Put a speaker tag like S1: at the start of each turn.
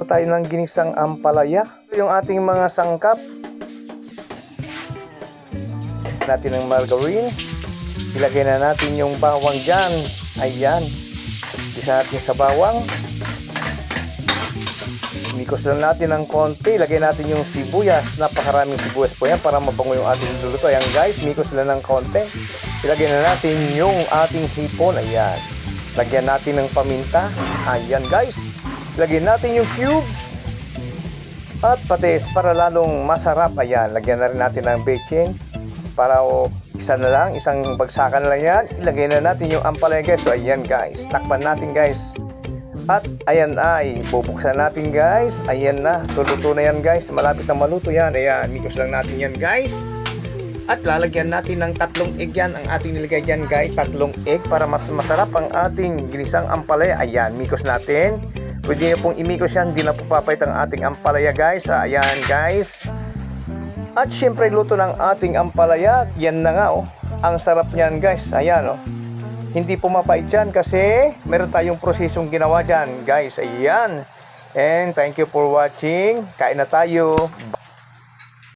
S1: magluto tayo ng ginisang ampalaya. Yung ating mga sangkap. Natin ng margarine. Ilagay na natin yung bawang dyan. Ayan. Isa natin sa bawang. Mikos lang natin ng konti. Lagay natin yung sibuyas. Napakaraming sibuyas po yan para mabango yung ating luluto. Ayan guys, mikos lang ng konti. Ilagay na natin yung ating hipon. Ayan. Lagyan natin ng paminta. Ayan guys. Lagyan natin yung cubes. At patis para lalong masarap. Ayan. Lagyan na rin natin ng baking. Para isa na lang. Isang bagsakan na lang yan. Ilagay na natin yung ampalaya guys. So ayan guys. Takpan natin guys. At ayan ay, bubuksan natin guys. Ayan na, luto na yan guys. Malapit na maluto yan. Ayan, mikos lang natin yan guys. At lalagyan natin ng 3 egg yan. Ang ating nilagay dyan guys, 3 egg para mas masarap ang ating ginisang ampalaya. Ayan, mikos natin. Pwede nyo pong imikos yan. Hindi na po papait ang ating ampalaya guys. Ayan guys. At syempre luto ng ating ampalaya. Yan na nga oh. Ang sarap niyan guys. Ayan oh. Hindi pumapait dyan kasi meron tayong prosesong ginawa dyan guys. Ayan. And thank you for watching. Kain na tayo.